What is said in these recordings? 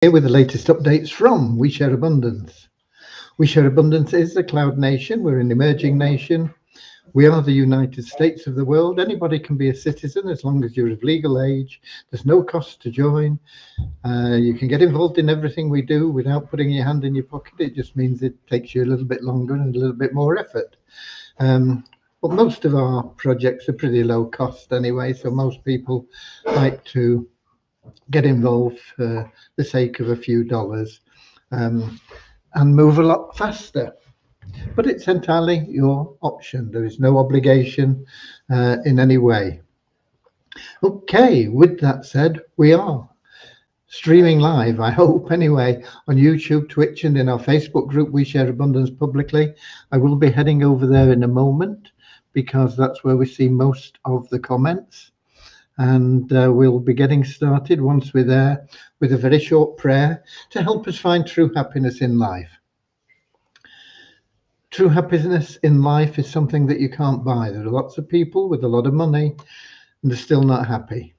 Here with the latest updates from We Share Abundance. We Share Abundance is a cloud nation. We're an emerging nation. We are the United States of the world. Anybody can be a citizen as long as you're of legal age. There's no cost to join. You can get involved in everything we do without putting your hand in your pocket. It just means it takes you a little bit longer and a little bit more effort. But most of our projects are pretty low cost anyway, so most people like to get involved for the sake of a few dollars and move a lot faster. But it's entirely your option. There is no obligation in any way. Okay, with that said, we are streaming live, I hope anyway, on YouTube, Twitch, and in our Facebook group, We Share Abundance Publicly. I will be heading over there in a moment because that's where we see most of the comments. And we'll be getting started once we're there with a very short prayer to help us find true happiness in life. True happiness in life is something that you can't buy. There are lots of people with a lot of money and they're still not happy.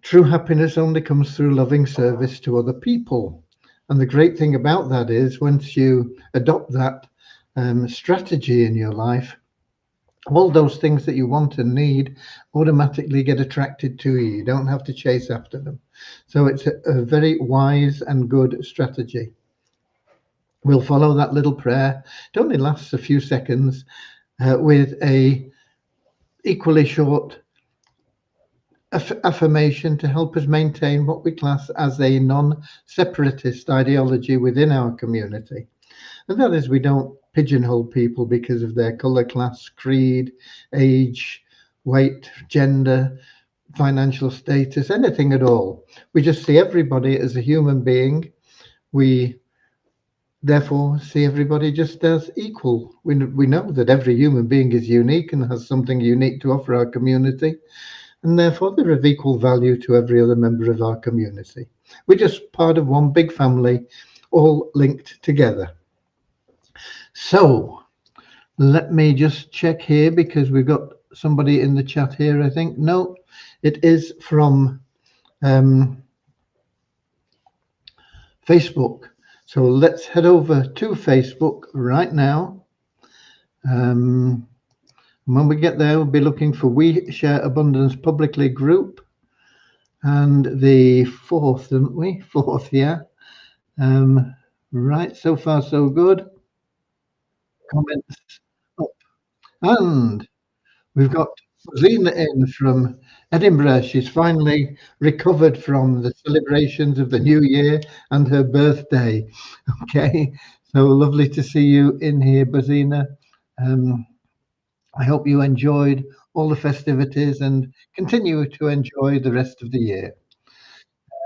True happiness only comes through loving service to other people. And the great thing about that is once you adopt that strategy in your life, all those things that you want and need automatically get attracted to you. You don't have to chase after them. So it's a very wise and good strategy. We'll follow that little prayer. It only lasts a few seconds with a equally short affirmation to help us maintain what we class as a non-separatist ideology within our community. And that is, we don't pigeonhole people because of their color, class, creed, age, weight, gender, financial status, anything at all. We just see everybody as a human being. We therefore see everybody just as equal. We know that every human being is unique and has something unique to offer our community, and therefore they're of equal value to every other member of our community. We're just part of one big family, all linked together. So let me just check here because we've got somebody in the chat here, I think. No, it is from Facebook. So let's head over to Facebook right now. When we get there, we'll be looking for We Share Abundance Publicly group. And the fourth, didn't we? Fourth, yeah. Right, so far so good. Comments up. And we've got Zena in from Edinburgh. She's finally recovered from the celebrations of the new year and her birthday. Okay, so lovely to see you in here, Bazina. I hope you enjoyed all the festivities and continue to enjoy the rest of the year.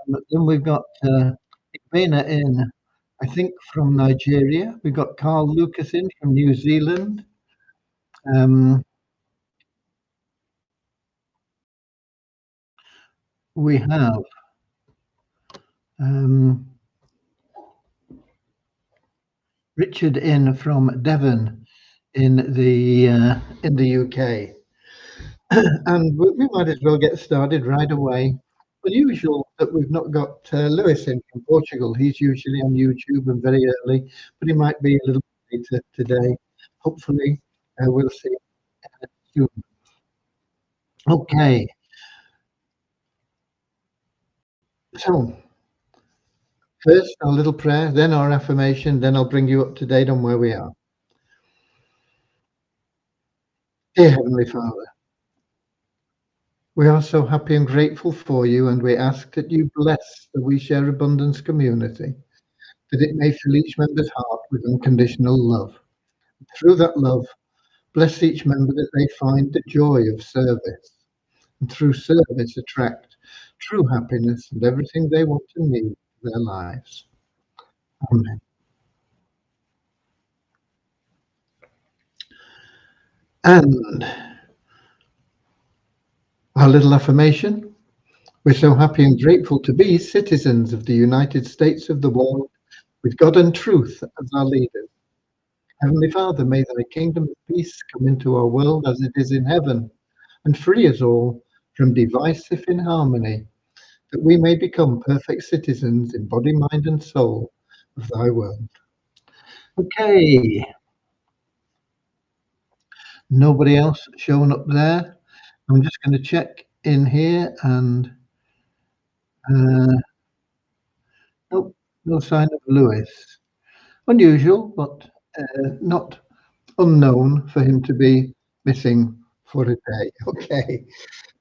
Then we've got Ibena in, I think, from Nigeria. We've got Carl Lucas in from New Zealand. We have Richard in from Devon in the UK. And we might as well get started right away. Unusual that we've not got Lewis in from Portugal. He's usually on YouTube and very early, but he might be a little later today. Hopefully, we'll see soon. Okay. So, first our little prayer, then our affirmation, then I'll bring you up to date on where we are. Dear Heavenly Father, we are so happy and grateful for you, and we ask that you bless the We Share Abundance community, that it may fill each member's heart with unconditional love. Through that love, bless each member that they find the joy of service, and through service attract true happiness and everything they want and need for their lives. Amen. And our little affirmation: we're so happy and grateful to be citizens of the United States of the world, with God and truth as our leaders. Heavenly Father, may thy kingdom of peace come into our world as it is in heaven, and free us all from divisive inharmony, that we may become perfect citizens in body, mind, and soul of thy world. Okay, nobody else showing up there. I'm just going to check in here and uh, nope, no sign of Lewis. Unusual, but not unknown for him to be missing for a day. Okay.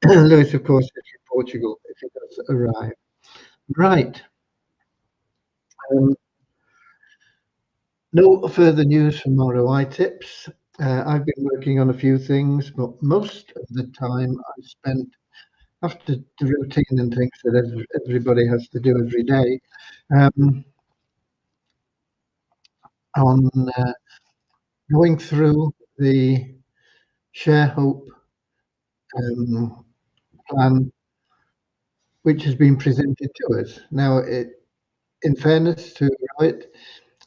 Lewis, of course, is from Portugal if he does arrive. Right. Um, no further news from ROI tips. I've been working on a few things, but most of the time I spent after the routine and things that everybody has to do every day um, on going through the Share Hope um, plan, which has been presented to us. Now, in fairness to Rohit,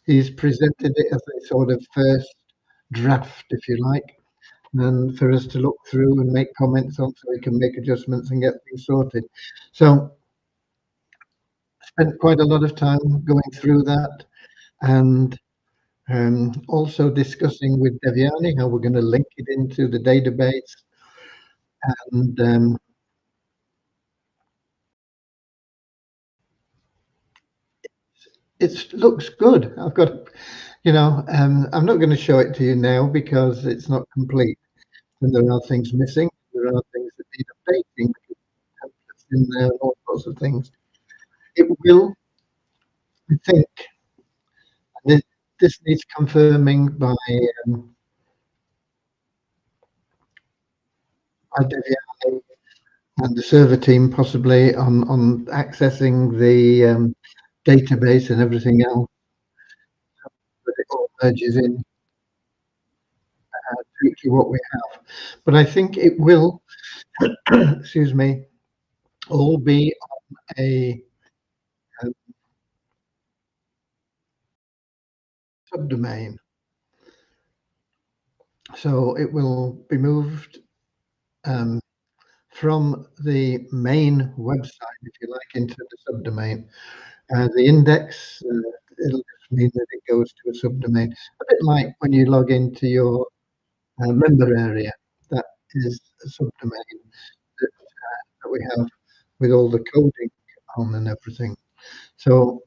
he's presented it as a sort of first draft, if you like, and for us to look through and make comments on so we can make adjustments and get things sorted. So spent quite a lot of time going through that and also discussing with Devyani how we're going to link it into the database. And it looks good. I've got, I'm not going to show it to you now because it's not complete. And there are things missing. There are things that need updating. Templates in there, all sorts of things. It will, I think, this, this needs confirming um, by Devyani and the server team possibly on accessing the database and everything else, that it all merges in to what we have. But I think it will, excuse me, all be on a subdomain. So it will be moved um, from the main website, if you like, into the subdomain. The index, it'll just mean that it goes to a subdomain. A bit like when you log into your member area, that is a subdomain that we have with all the coding on and everything. So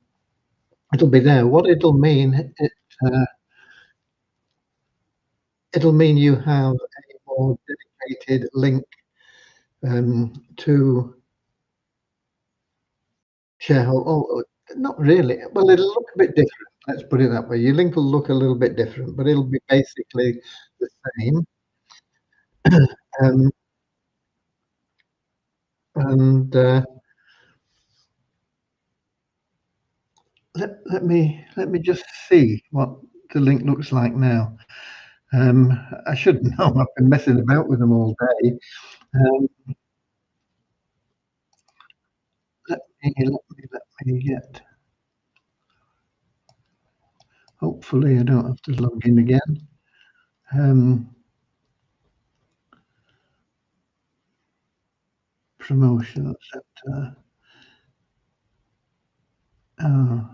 it'll be there. What uh, it'll mean you have a more dedicated link to shareholder. Oh, not really. Well, it'll look a bit different. Let's put it that way. Your link will look a little bit different, but it'll be basically the same. Um, and let me just see what the link looks like now. I should know. I've been messing about with them all day. Um, let me get. Hopefully, I don't have to log in again. Promotion center. Oh,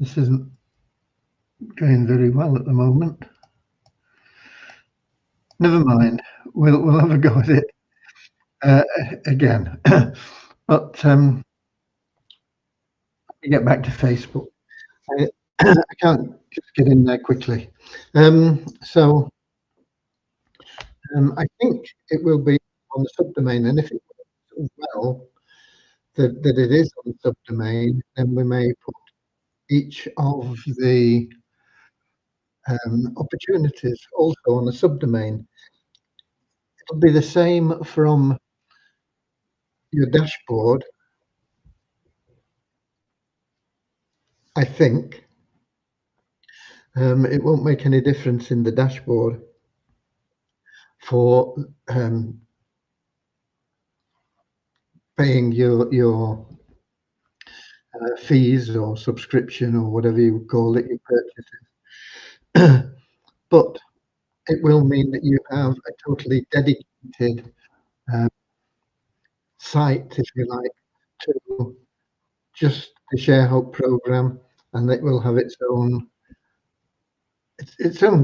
this isn't going very well at the moment. Never mind. We'll have a go at it again. But let me get back to Facebook. I, I can't just get in there quickly. So I think it will be on the subdomain, and if it works well that it is on the subdomain, then we may put each of the opportunities also on the subdomain. It'll be the same from your dashboard, I think. It won't make any difference in the dashboard for paying your fees or subscription or whatever you call it, your purchases. But it will mean that you have a totally dedicated uh, site, if you like, to just the ShareHope program, and it will have its own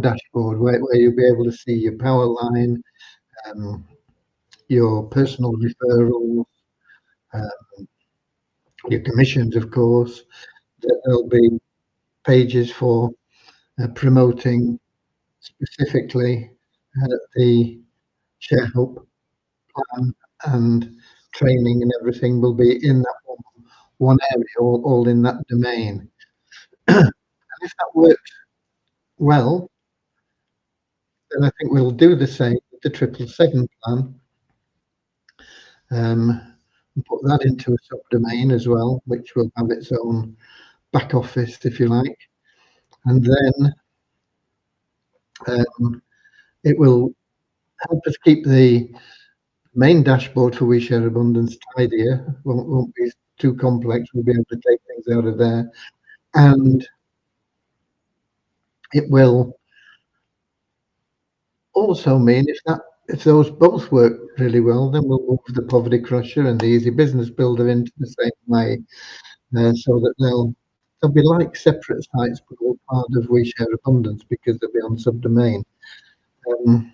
dashboard where you'll be able to see your power line, um, your personal referrals, um, your commissions, of course. There'll be pages for promoting specifically the ShareHope plan, and training and everything will be in that one area, all in that domain. And if that works well, then I think we'll do the same with the 777 plan, and put that into a subdomain as well, which will have its own back office, if you like. And then it will help us keep the main dashboard for We Share Abundance tidier. Won't be too complex. We'll be able to take things out of there. And it will also mean if those both work really well, then we'll move the Poverty Crusher and the Easy Business Builder into the same way, so that they'll be like separate sites, but all part of We Share Abundance because they'll be on subdomain. Um,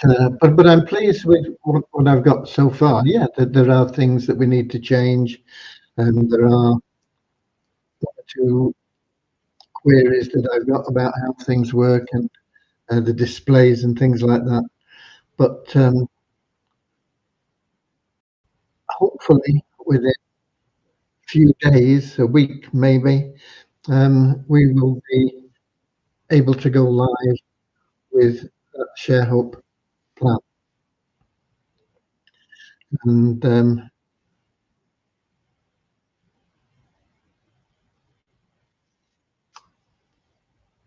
but I'm pleased with what I've got so far. Yeah, there are things that we need to change, and there are two queries that I've got about how things work and the displays and things like that. But hopefully within a few days, a week maybe, we will be able to go live with that ShareHope plan. And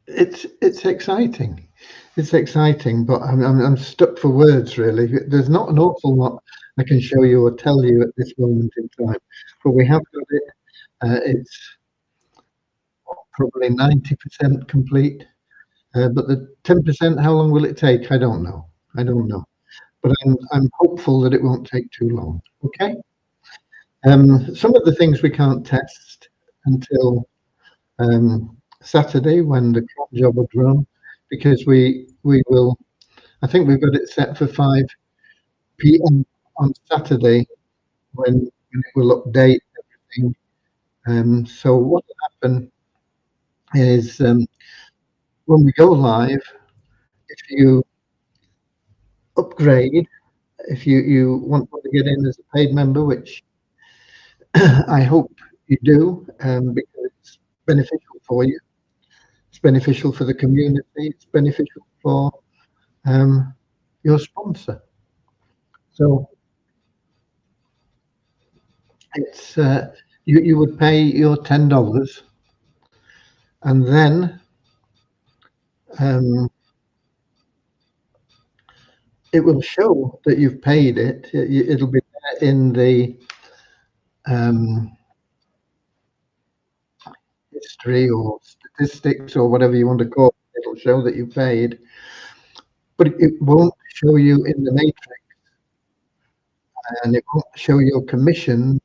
it's exciting. It's exciting, but I'm stuck for words really. There's not an awful lot I can show you or tell you at this moment in time, but we have got it. It's probably 90% complete, but the 10%, how long will it take? I don't know. I don't know, but I'm hopeful that it won't take too long. Okay. Some of the things we can't test until Saturday when the cron job will run, because we will. I think we've got it set for 5 p.m. on Saturday when it will update everything. So what will happen is when we go live, if you upgrade, if you want to get in as a paid member, which I hope you do, because it's beneficial for you. It's beneficial for the community. It's beneficial for your sponsor. So it's you would pay your $10, and then it will show that you've paid it. It'll be there in the history or statistics or whatever you want to call it. It'll show that you paid, but it won't show you in the matrix, and it won't show your commissions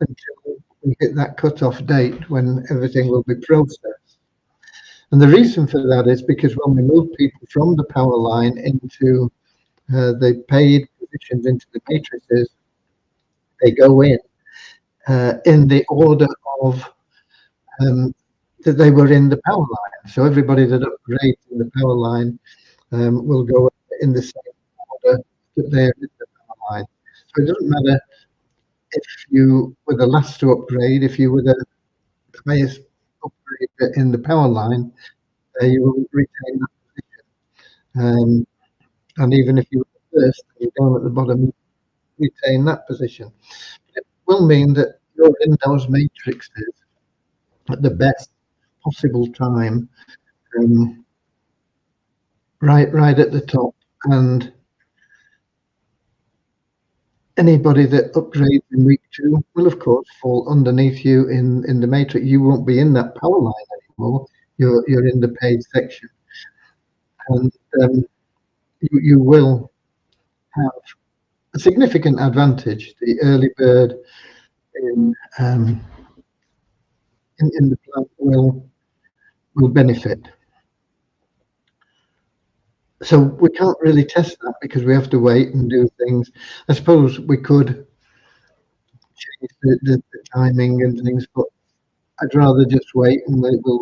until we hit that cut-off date when everything will be processed. And the reason for that is because when we move people from the power line into the paid positions into the matrices, they go in the order of that they were in the power line. So everybody that upgrades in the power line will go in the same order that they're in the power line. So it doesn't matter if you were the last to upgrade, if you were the highest upgrade in the power line, you will retain that position. And even if you were the first, you're down at the bottom, retain that position. It will mean that you're in those matrices at the best possible time, right at the top, and Anybody that upgrades in week 2 will, of course, fall underneath you in the matrix. You won't be in that power line anymore. You're in the paid section, and you will have a significant advantage. The early bird in the plan will benefit. So we can't really test that because we have to wait and do things. I suppose we could change the timing and things, but I'd rather just wait and we'll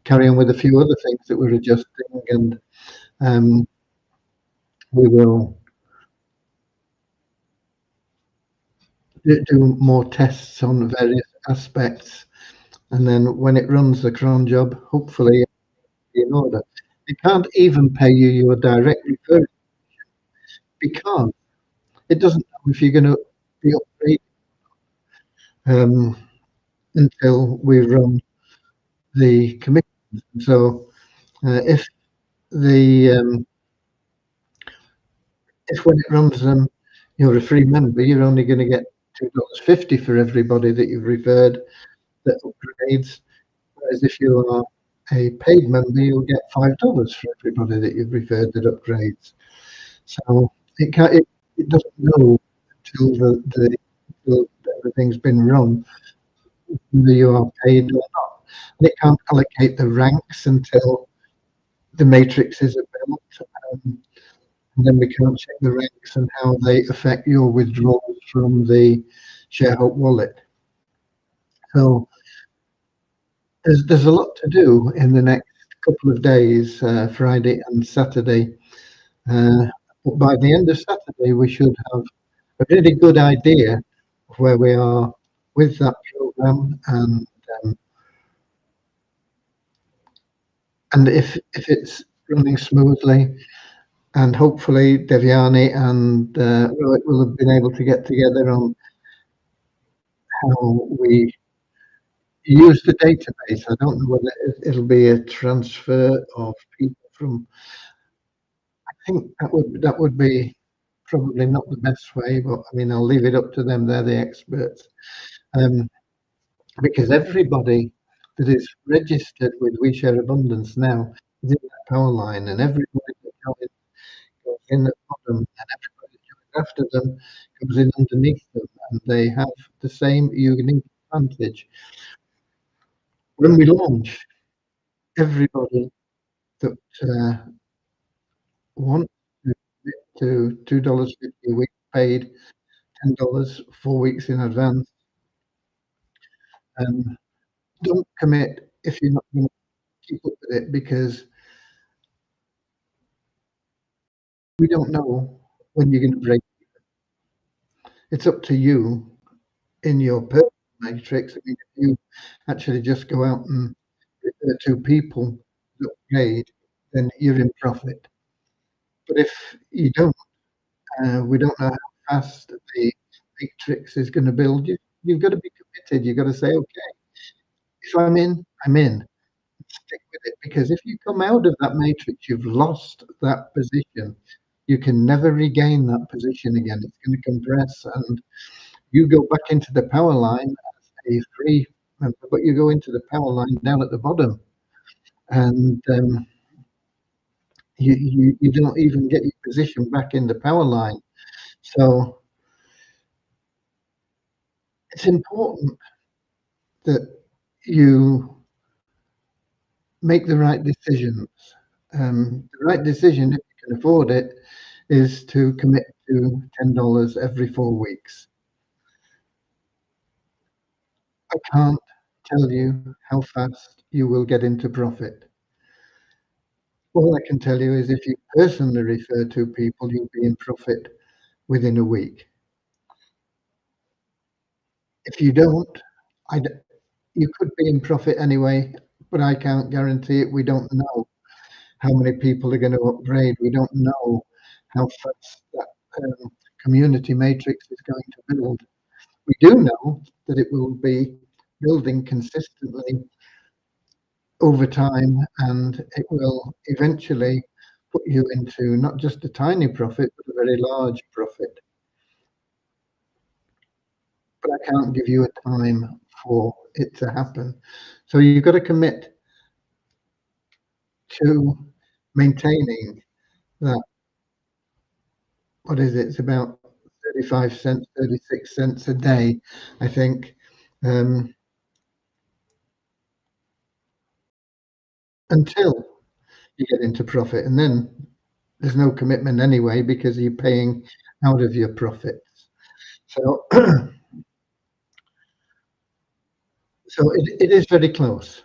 carry on with a few other things that we're adjusting, and we will do more tests on various aspects. And then when it runs the cron job, hopefully it'll be in order. They can't even pay you your direct referral because it doesn't know if you're going to be upgraded until we run the commission. So if the if when it runs them, you're a free member, you're only going to get $2.50 for everybody that you've referred that upgrades. Whereas if you are a paid member, you'll get $5 for everybody that you've referred that upgrades. So it doesn't know until everything's been run whether you are paid or not. And it can't allocate the ranks until the matrices are built. And then we can't check the ranks and how they affect your withdrawals from the ShareHope wallet. So there's a lot to do in the next couple of days, Friday and Saturday. But by the end of Saturday, we should have a really good idea of where we are with that program, and if it's running smoothly. And hopefully Devyani and Rohit will have been able to get together on how we use the database. I don't know whether it'll be a transfer of people from. I think that would be probably not the best way, but I mean I'll leave it up to them. They're the experts, because everybody that is registered with We Share Abundance now is in that power line, and everybody that goes in at the bottom, and everybody that joins after them comes in underneath them, and they have the same unique advantage. When we launch, everybody that wants to $2.50 a week paid $10 4 weeks in advance. Don't commit if you're not going to keep up with it, because we don't know when you're going to break. It's up to you in your personal matrix. I mean, if you actually just go out and refer to people that upgrade, then you're in profit. But if you don't, we don't know how fast the matrix is going to build. You've got to be committed. You've got to say, okay, if I'm in, I'm in. Stick with it, because if you come out of that matrix, you've lost that position. You can never regain that position again. It's going to compress, and you go back into the power line as a free member, but you go into the power line down at the bottom, and you don't even get your position back in the power line. So it's important that you make the right decisions. The right decision, if you can afford it, is to commit to $10 every 4 weeks. I can't tell you how fast you will get into profit. All I can tell you is if you personally refer to people, you'll be in profit within a week. If you don't, you could be in profit anyway, but I can't guarantee it. We don't know how many people are going to upgrade. We don't know how fast that community matrix is going to build. We do know that it will be building consistently over time, and it will eventually put you into not just a tiny profit, but a very large profit. but I can't give you a time for it to happen. So you've got to commit to maintaining that. What is it? It's about 35 cents, 36 cents a day, I think, um, until you get into profit. And then there's no commitment anyway because you're paying out of your profits. So, so it is very close.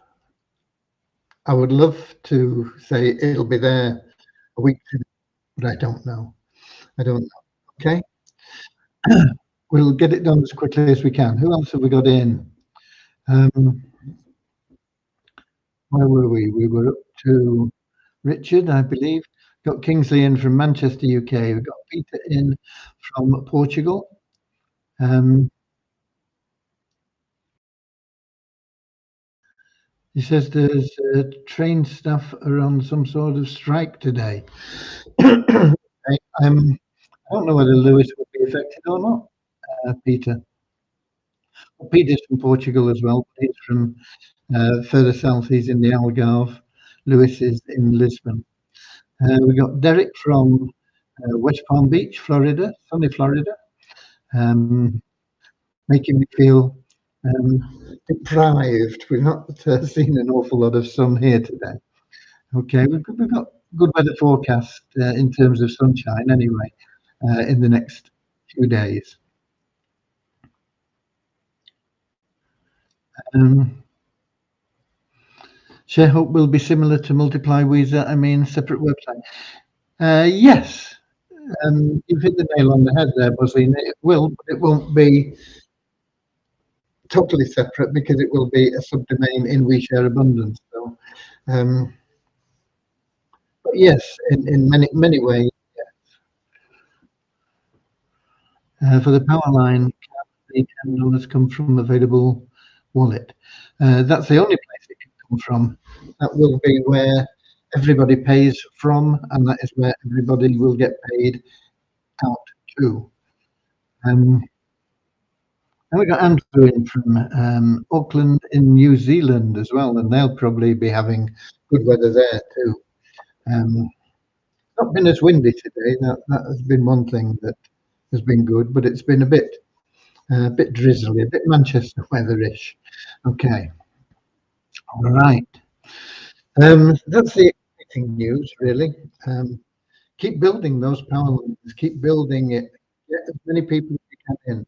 I would love to say it'll be there a week, but I don't know. I don't know. Okay, we'll get it done as quickly as we can. Who else have we got in? Um, where were we? We were up to Richard, I believe. Got Kingsley in from Manchester, UK. We've got Peter in from Portugal. He says there's train staff are on some sort of strike today. I don't know whether Lewis will be affected or not, Peter. Well, Peter's from Portugal as well. He's from further south. He's in the Algarve. Lewis is in Lisbon. We got Derek from West Palm Beach, Florida, sunny Florida, um, making me feel deprived. We've not seen an awful lot of sun here today. Okay, we've got good weather forecast in terms of sunshine anyway in the next few days. ShareHope will be similar to Multiply Weezer, I mean, separate website. Yes, you've hit the nail on the head there, Buzzine. It will, but it won't be totally separate because it will be a subdomain in WeShare Abundance. So, but yes, in many ways. For the power line, the $10 come from available wallet. That's the only place it can come from. That will be where everybody pays from, and that is where everybody will get paid out to. And we got Andrew in from Auckland in New Zealand as well, and they'll probably be having good weather there too. Not been as windy today. That has been one thing that has been good, but it's been a bit drizzly, a bit Manchester weatherish. Okay, all right. That's the exciting news, really. Keep building those power lines. Keep building it. Get as many people as you can in.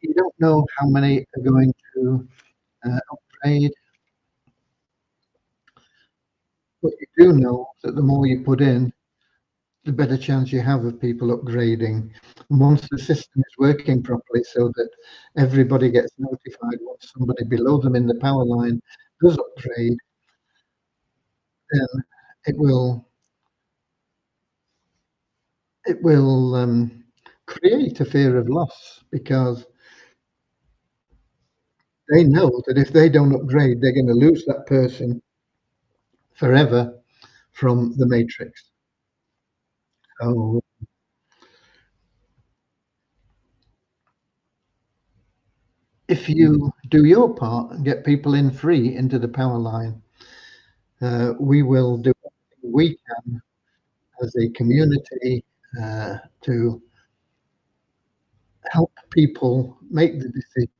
You don't know how many are going to upgrade, but you do know that the more you put in, the better chance you have of people upgrading. And once the system is working properly so that everybody gets notified once somebody below them in the power line does upgrade, then it will create a fear of loss because they know that if they don't upgrade, they're going to lose that person forever from the matrix. So if you do your part and get people in free into the power line, we will do everything we can as a community to help people make the decision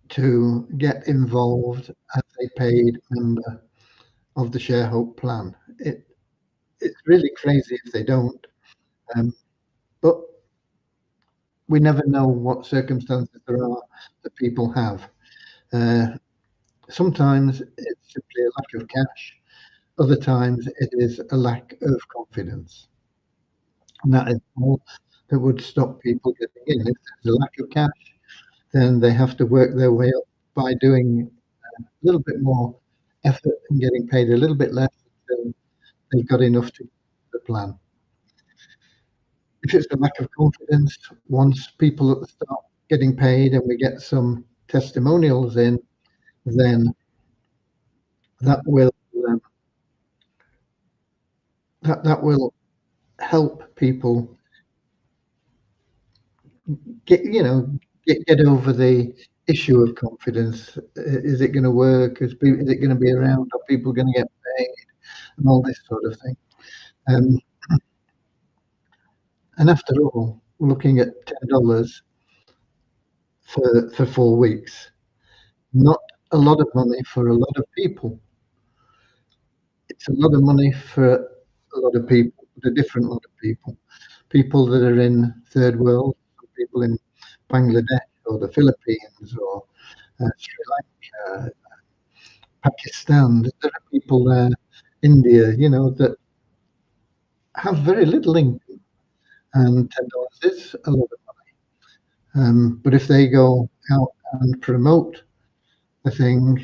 to get involved as a paid member of the ShareHope plan. It's really crazy if they don't, but we never know what circumstances there are that people have. Sometimes it's simply a lack of cash. Other times it is a lack of confidence. And that is all that would stop people getting in. If there's a lack of cash, then they have to work their way up by doing a little bit more effort and getting paid a little bit less until they've got enough to the plan. If it's a lack of confidence, once people at the start getting paid and we get some testimonials in, then that will um, that will help people get over the issue of confidence. Is it going to work? Is it going to be around? Are people going to get paid? And all this sort of thing. Um, and after all, we're looking at $10 for 4 weeks. Not a lot of money for a lot of people. It's a lot of money for a lot of people, but a different lot of people. People that are in third world, people in Bangladesh or the Philippines or Sri Lanka, Pakistan. There are people there, India, that have very little income, and $10 is a lot of money. But if they go out and promote the thing,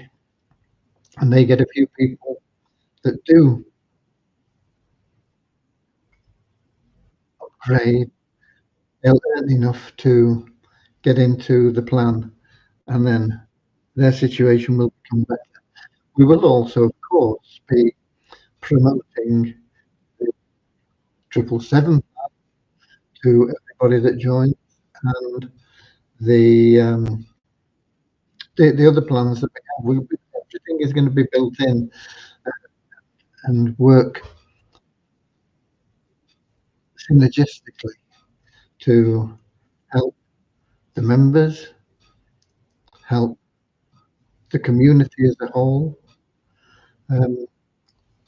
and they get a few people that do upgrade, they'll earn enough to get into the plan, and then their situation will become better. We will also, of course, be promoting the 777 to everybody that joins, and the the other plans that we have. Everything is going to be built in and work synergistically to help the members, help the community as a whole. Um,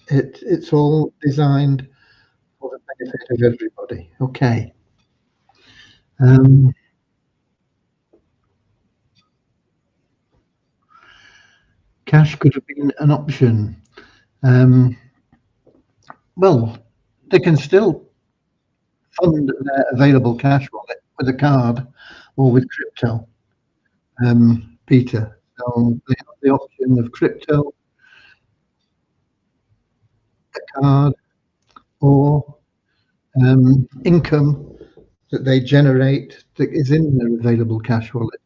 it's all designed for the benefit of everybody. Okay. Um, Cash could have been an option. Um, well, they can still fund their available cash wallet with a card or with crypto, Peter. So they have the option of crypto, a card, or income that they generate that is in their available cash wallet.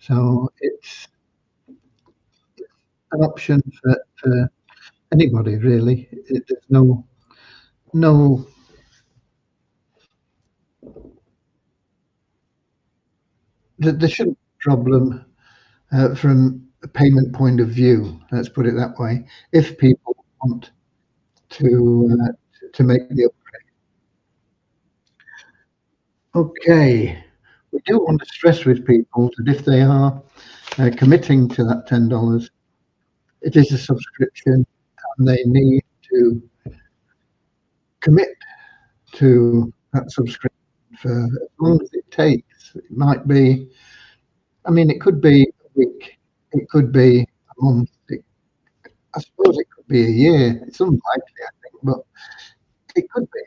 So it's an option for anybody really. There's no there shouldn't be a problem from a payment point of view. Let's put it that way. If people want to make the upgrade. Okay, we do want to stress with people that if they are committing to that $10, it is a subscription, and they need to commit to that subscription for as long as it takes. It might be, I mean, it could be a week, it could be a month, I suppose it could be a year. It's unlikely, I think, but it could be.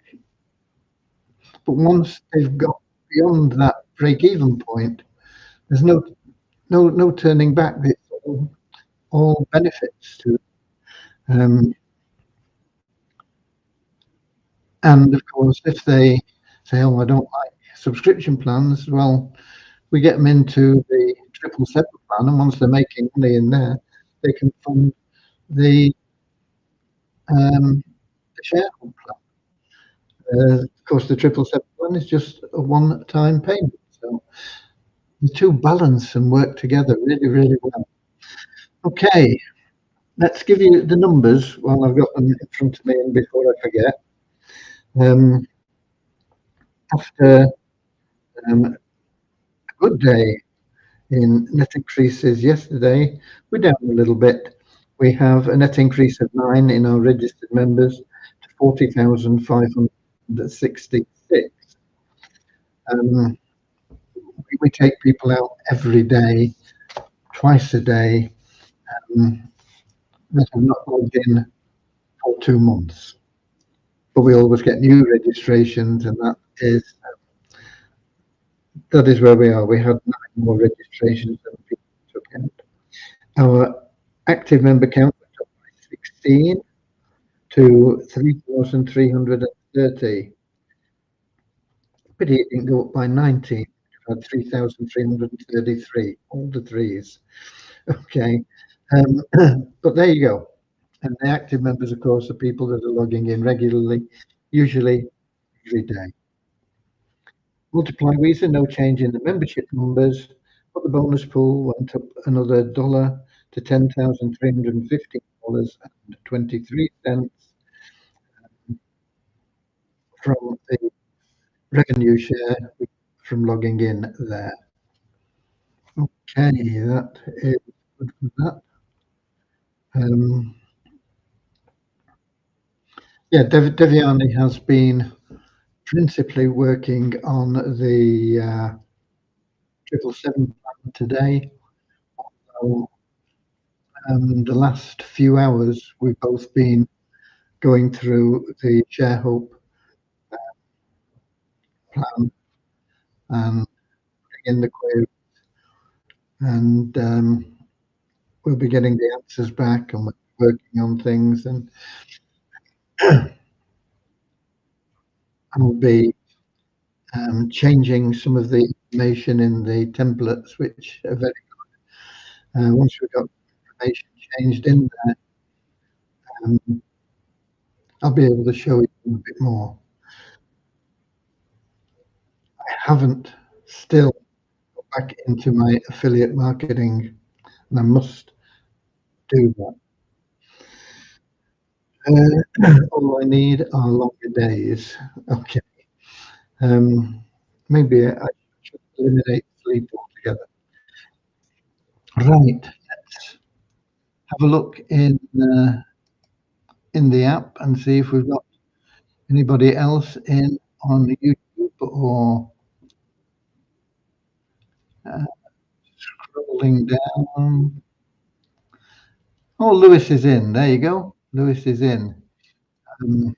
But once they've got beyond that break-even point, there's no turning back. It's all benefits to it. And of course, if they say, "Oh, I don't like subscription plans," well, we get them into the 777 plan, and once they're making money in there, they can fund the shareholder plan. Of course, the 777 plan is just a one-time payment, so the two balance and work together really, really well. Okay, let's give you the numbers while I've got them in front of me and before I forget. After a good day in net increases yesterday, we're down a little bit. We have a net increase of 9 in our registered members to 40,566. We take people out every day, twice a day, that have not logged in for 2 months. But we always get new registrations, and that is where we are. We had 9 more registrations than people took out. Our active member count went up by 16 to 3,330. Pity it didn't go up by 19. We had 3,333, all the threes. Okay, but there you go. And the active members, of course, are people that are logging in regularly, usually every day. Multiply Visa, no change in the membership numbers, but the bonus pool went up another dollar to $10,350.23 from the revenue share from logging in there. Okay, that is good for that. Yeah, Devyani has been principally working on the 777 plan today. So, the last few hours, we've both been going through the Share Hope plan and in the query, and we'll be getting the answers back, and we're working on things, and we'll be changing some of the information in the templates, which are very good. Once we've got information changed in there, I'll be able to show you a bit more. I haven't still got back into my affiliate marketing, and I must do that. All I need are longer days. Okay. Maybe I should eliminate sleep altogether. Right. Let's have a look in the app and see if we've got anybody else in on YouTube or scrolling down. Oh, Lewis is in. There you go. Lewis is in on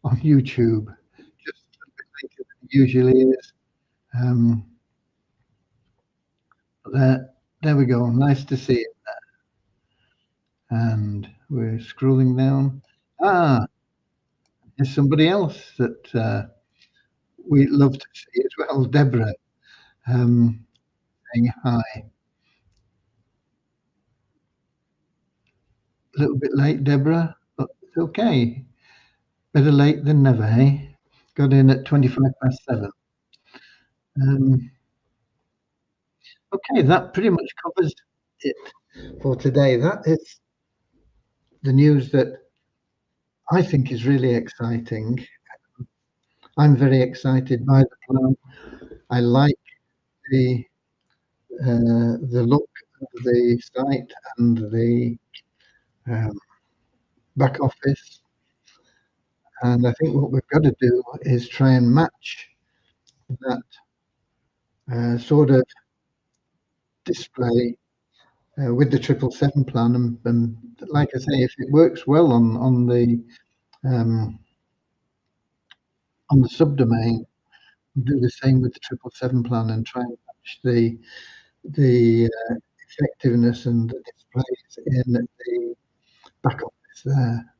YouTube. Just a bit later than it usually is. There we go. Nice to see it. And we're scrolling down. There's somebody else that we love to see as well, Deborah, saying hi. A little bit late, Deborah, but it's okay. Better late than never, eh? Got in at 7:25. Okay, that pretty much covers it for today. That is the news that I think is really exciting. I'm very excited by the plan. I like the look of the site and the back office. And I think what we've got to do is try and match that sort of display with the 777 plan. And like I say, if it works well on the subdomain, we'll do the same with the 777 plan and try and match the effectiveness and the displays in the back office there.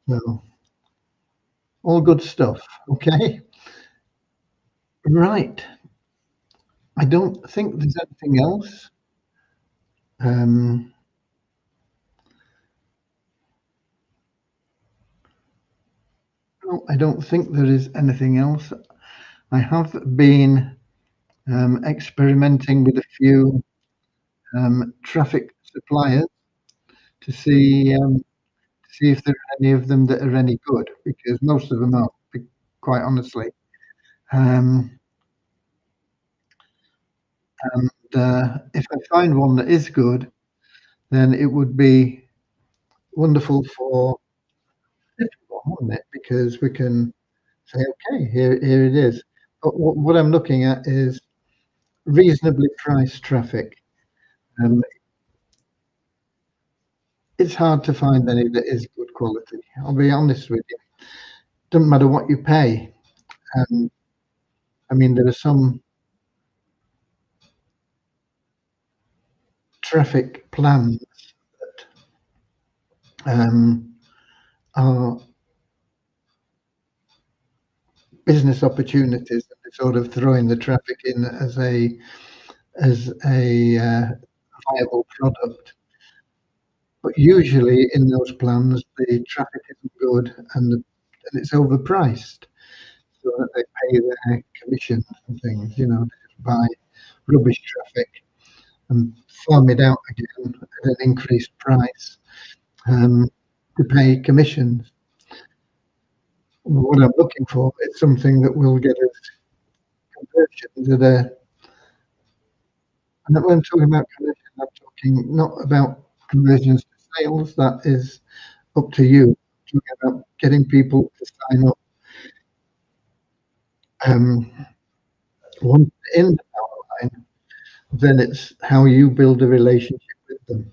So all good stuff. Okay. Right. I don't think there's anything else. No, I don't think there is anything else. I have been experimenting with a few traffic suppliers to see if there are any of them that are any good, because most of them are, quite honestly. And if I find one that is good, then it would be wonderful for everyone, wouldn't it? Because we can say, okay, here it is. But what I'm looking at is reasonably priced traffic. It's hard to find any that is good quality. I'll be honest with you. Doesn't matter what you pay. I mean, there are some traffic plans that are business opportunities, and they're sort of throwing the traffic in as a viable product. But usually in those plans, the traffic isn't good and it's overpriced. so that they pay their commissions and things, you know, they just buy rubbish traffic and farm it out again at an increased price um, to pay commissions. What I'm looking for is something that will get us conversions at a, and when I'm talking about conversions, I'm talking not about conversions to sales, that is up to you. I'm talking about getting people to sign up. Um, Once in the power line, then it's how you build a relationship with them.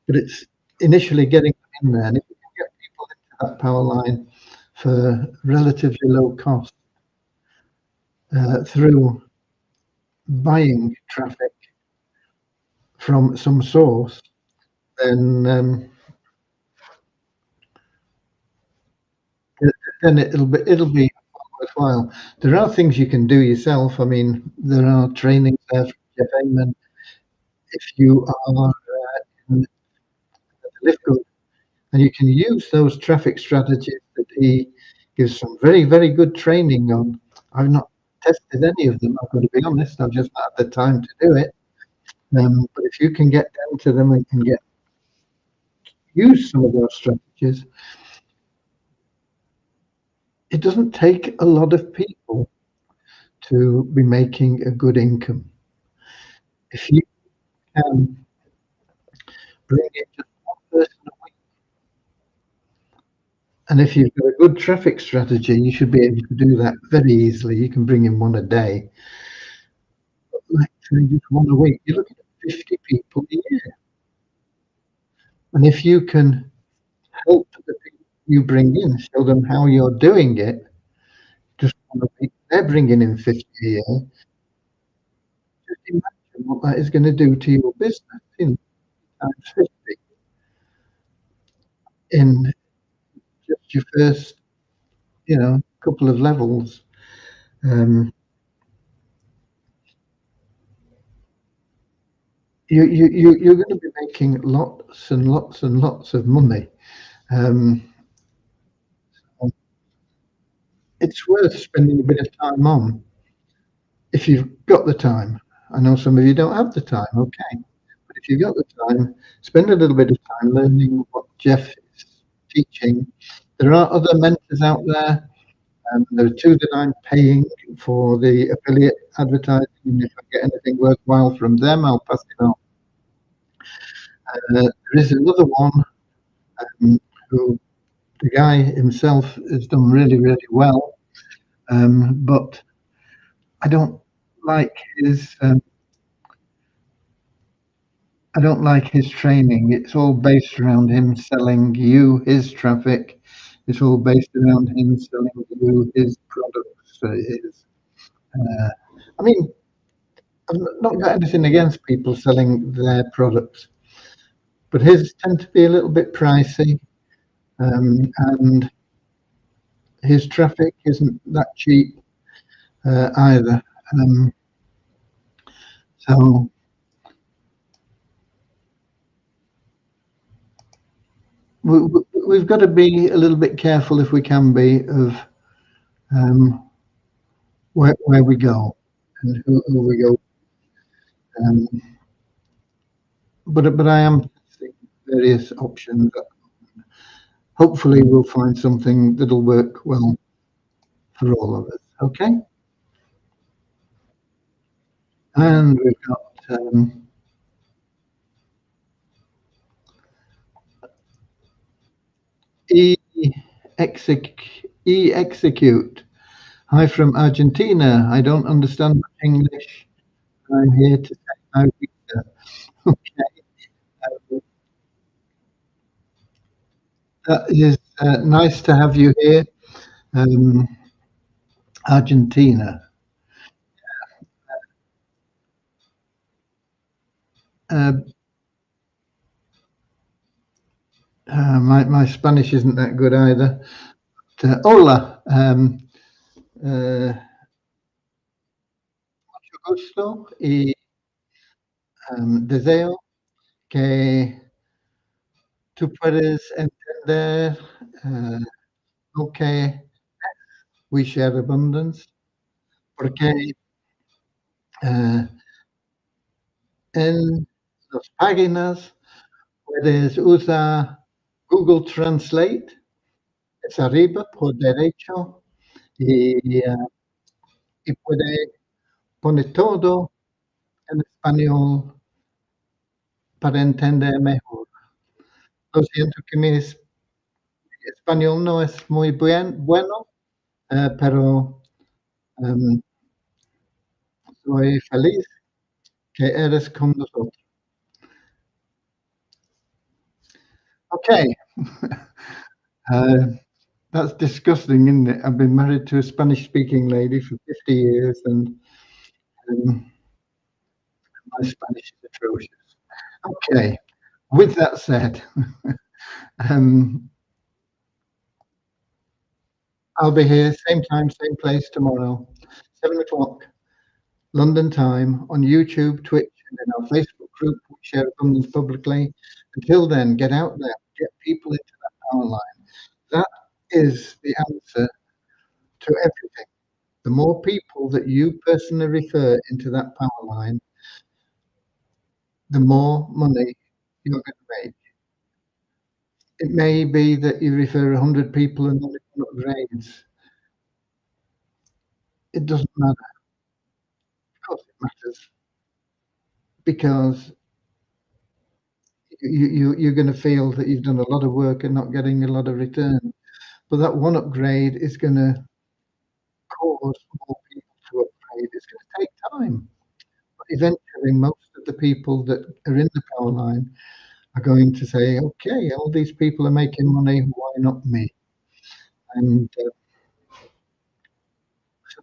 But it's initially getting them in there. And if you can get people into that power line for relatively low cost through buying traffic from some source, then then it'll be worthwhile. There are things you can do yourself. I mean, there are trainings there from Jeff Ayman. If you are in the lift good, and you can use those traffic strategies that he gives some very, very good training on. I've not tested any of them, I've got to be honest. I've just not had the time to do it. But if you can get down to them and can get use some of those strategies, it doesn't take a lot of people to be making a good income. If you can bring in just one person a week, and if you've got a good traffic strategy, you should be able to do that very easily. You can bring in one a day. Like just one a week, you're looking at 50 people a year. And if you can help the people you bring in, show them how you're doing it, just one a week, they're bringing in 50 a year. Just imagine what that is going to do to your business in times 50 in just your first, couple of levels. Um, you're going to be making lots and lots and lots of money. Um, it's worth spending a bit of time on if you've got the time. I know some of you don't have the time, okay. But if you've got the time, spend a little bit of time learning what Jeff is teaching. There are other mentors out there. There are two that I'm paying for the affiliate advertising. And if I get anything worthwhile from them, I'll pass it on. There is another one who the guy himself has done really, really well. But I don't like his I don't like his training. It's all based around him selling you his traffic. It's all based around him selling you his products. Uh, I mean, I've not got anything against people selling their products, but his tend to be a little bit pricey, and his traffic isn't that cheap either. Um, so we've got to be a little bit careful, if we can be, of where we go and who we go. Um, but I am testing various options. Hopefully, we'll find something that'll work well for all of us. Okay, and we've got e execute. Hi from Argentina. I don't understand much English. I'm here to say hi, Victor. Okay, that is nice to have you here, um, Argentina. Uh, my Spanish isn't that good either. Hola, mucho gusto y deseo que tú puedes entender lo que we share abundance, porque en las páginas puedes usar Google Translate, es arriba por derecho, y, y puede poner todo en español para entender mejor. Lo siento que mi español no es muy bueno, pero em, soy feliz que eres con nosotros. Okay. Uh, that's disgusting, isn't it? I've been married to a Spanish-speaking lady for 50 years, and um, my Spanish is atrocious. Okay. With that said, um, I'll be here same time, same place tomorrow, 7 o'clock London time on YouTube, Twitch, and in our Facebook group. We share abundance publicly. Until then, get out there, get people into that power line. That is the answer to everything. The more people that you personally refer into that power line, the more money you're going to make. It may be that you refer 100 people and only one upgrades. It doesn't matter. Of course, it matters because you're going to feel that you've done a lot of work and not getting a lot of return. But that one upgrade is going to cause more people to upgrade. It's going to take time. But eventually, most of the people that are in the power line are going to say, okay, all these people are making money, why not me? And so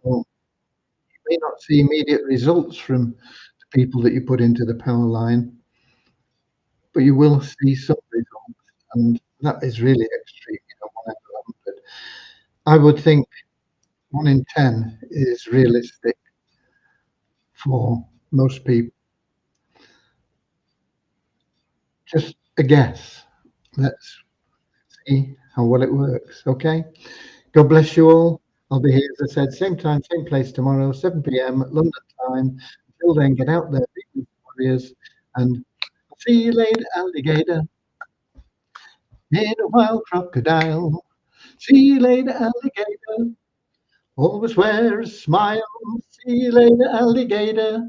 you may not see immediate results from the people that you put into the power line, but you will see some results. And that is really extreme, 1 out of 100. I would think 1 in 10 is realistic for most people. Just a guess. Let's see how well it works. Okay. God bless you all. I'll be here, as I said, same time, same place tomorrow, 7 p.m. London time. Until then, get out there, be good warriors, and I'll see you later, alligator. In a wild crocodile. See you later, alligator. Always wear a smile. See you later, alligator.